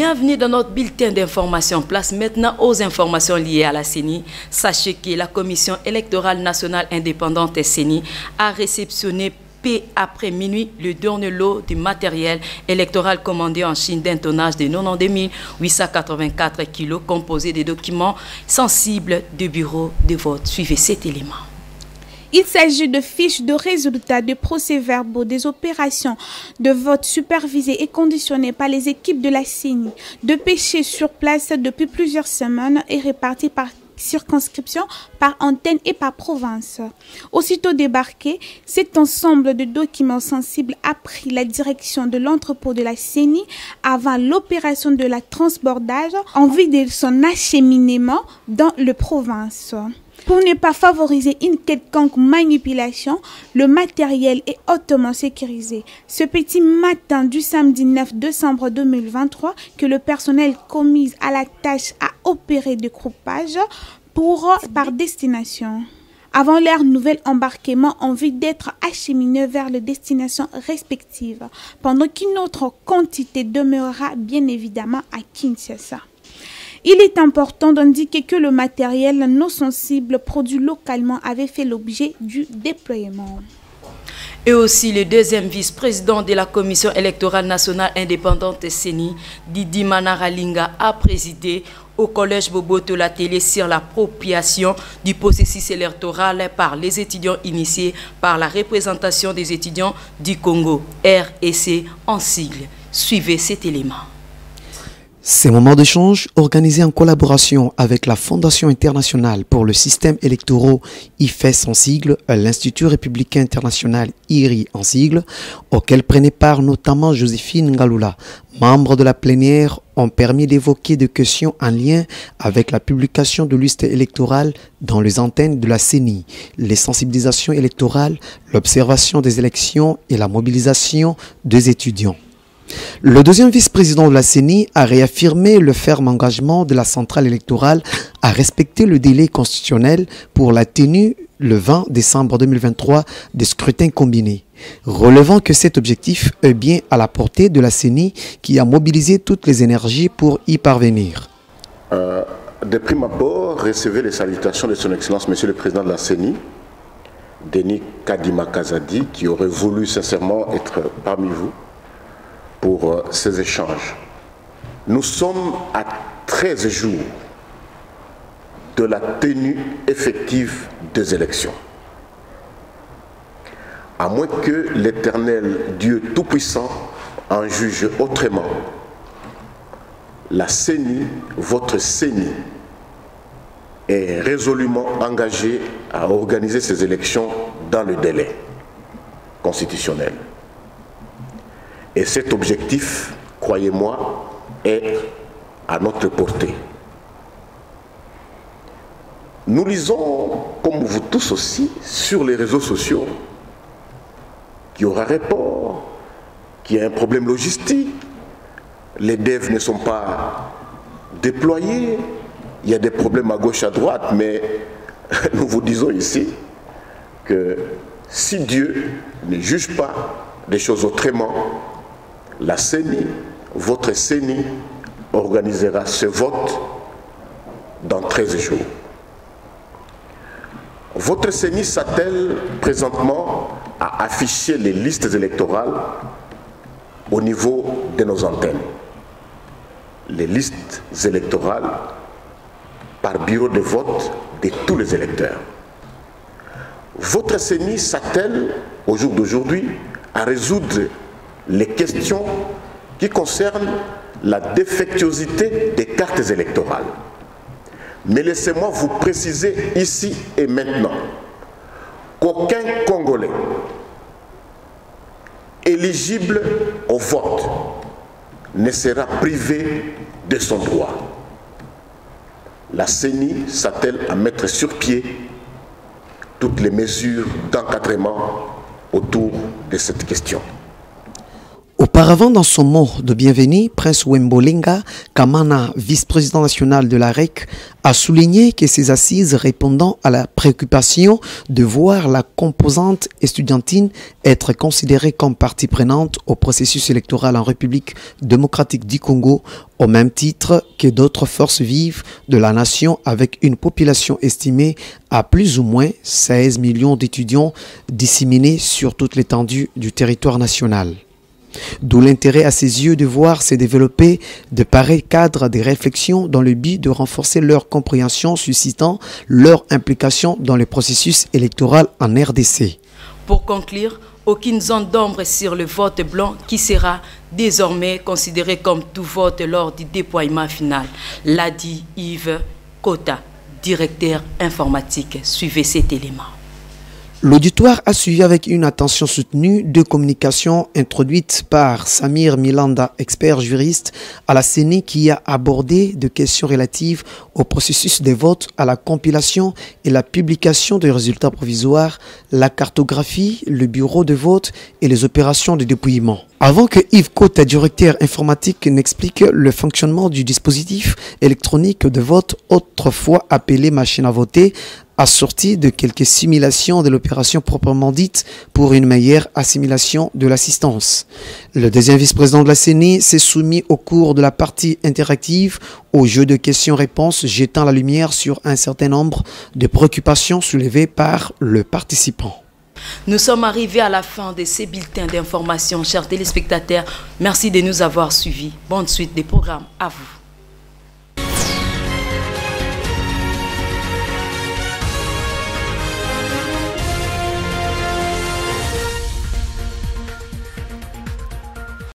Bienvenue dans notre bulletin d'information. Place maintenant aux informations liées à la CENI. Sachez que la Commission électorale nationale indépendante CENI a réceptionné après minuit le dernier lot du matériel électoral commandé en Chine d'un tonnage de 92 884 kg composé de documents sensibles de bureau de vote. Suivez cet élément. Il s'agit de fiches de résultats, de procès-verbaux, des opérations de vote supervisées et conditionnées par les équipes de la CENI, de pêcher sur place depuis plusieurs semaines et réparties par circonscription, par antenne et par province. Aussitôt débarqué, cet ensemble de documents sensibles a pris la direction de l'entrepôt de la CENI avant l'opération de la transbordage en vue de son acheminement dans le province. Pour ne pas favoriser une quelconque manipulation, le matériel est hautement sécurisé. Ce petit matin du samedi 9 décembre 2023, que le personnel commis à la tâche a opéré de groupage par destination. Avant leur nouvel embarquement en vue d'être acheminés vers les destinations respectives, pendant qu'une autre quantité demeurera bien évidemment à Kinshasa. Il est important d'indiquer que le matériel non sensible produit localement avait fait l'objet du déploiement. Et aussi le deuxième vice-président de la Commission électorale nationale indépendante CENI, Didi Manaralinga, a présidé au collège Boboto la télé sur l'appropriation du processus électoral par les étudiants initiés par la représentation des étudiants du Congo, REC en sigle. Suivez cet élément. Ces moments d'échange, organisés en collaboration avec la Fondation internationale pour le système électoral IFES en sigle, l'Institut républicain international IRI en sigle, auquel prenait part notamment Joséphine Ngaloula, membre de la plénière, ont permis d'évoquer des questions en lien avec la publication de listes électorales dans les antennes de la CENI, les sensibilisations électorales, l'observation des élections et la mobilisation des étudiants. Le deuxième vice-président de la CENI a réaffirmé le ferme engagement de la centrale électorale à respecter le délai constitutionnel pour la tenue le 20 décembre 2023 des scrutins combinés, relevant que cet objectif est bien à la portée de la CENI qui a mobilisé toutes les énergies pour y parvenir. De prime abord, recevez les salutations de son Excellence, Monsieur le Président de la CENI, Denis Kadima Kazadi, qui aurait voulu sincèrement être parmi vous pour ces échanges. Nous sommes à 13 jours de la tenue effective des élections. À moins que l'Éternel Dieu Tout-Puissant en juge autrement, la CENI, votre CENI, est résolument engagée à organiser ces élections dans le délai constitutionnel. Et cet objectif, croyez-moi, est à notre portée. Nous lisons, comme vous tous aussi, sur les réseaux sociaux, qu'il y aura report, qu'il y a un problème logistique, les devs ne sont pas déployés, il y a des problèmes à gauche, à droite, mais nous vous disons ici que si Dieu ne juge pas des choses autrement, la CENI, votre CENI, organisera ce vote dans 13 jours. Votre CENI s'attelle présentement à afficher les listes électorales au niveau de nos antennes. Les listes électorales par bureau de vote de tous les électeurs. Votre CENI s'attelle, au jour d'aujourd'hui, à résoudre les questions qui concernent la défectuosité des cartes électorales. Mais laissez-moi vous préciser ici et maintenant qu'aucun Congolais éligible au vote ne sera privé de son droit. La CENI s'attelle à mettre sur pied toutes les mesures d'encadrement autour de cette question. Auparavant, dans son mot de bienvenue, Prince Wembolenga Kamana, vice-président national de la REC, a souligné que ces assises répondant à la préoccupation de voir la composante estudiantine être considérée comme partie prenante au processus électoral en République démocratique du Congo, au même titre que d'autres forces vives de la nation, avec une population estimée à plus ou moins 16 millions d'étudiants disséminés sur toute l'étendue du territoire national. D'où l'intérêt à ses yeux de voir se développer de pareils cadres de réflexion dans le but de renforcer leur compréhension, suscitant leur implication dans le processus électoral en RDC. Pour conclure, aucune zone d'ombre sur le vote blanc qui sera désormais considéré comme tout vote lors du déploiement final, l'a dit Yves Kota, directeur informatique. Suivez cet élément. L'auditoire a suivi avec une attention soutenue deux communications introduites par Samir Milanda, expert juriste à la CENI, qui a abordé des questions relatives au processus des votes, à la compilation et la publication des résultats provisoires, la cartographie, le bureau de vote et les opérations de dépouillement. Avant que Yves Kota, directeur informatique, n'explique le fonctionnement du dispositif électronique de vote, autrefois appelé machine à voter, assorti de quelques simulations de l'opération proprement dite pour une meilleure assimilation de l'assistance. Le deuxième vice-président de la CENI s'est soumis au cours de la partie interactive au jeu de questions-réponses, jetant la lumière sur un certain nombre de préoccupations soulevées par le participant. Nous sommes arrivés à la fin de ces bulletins d'information, chers téléspectateurs. Merci de nous avoir suivis. Bonne suite des programmes à vous.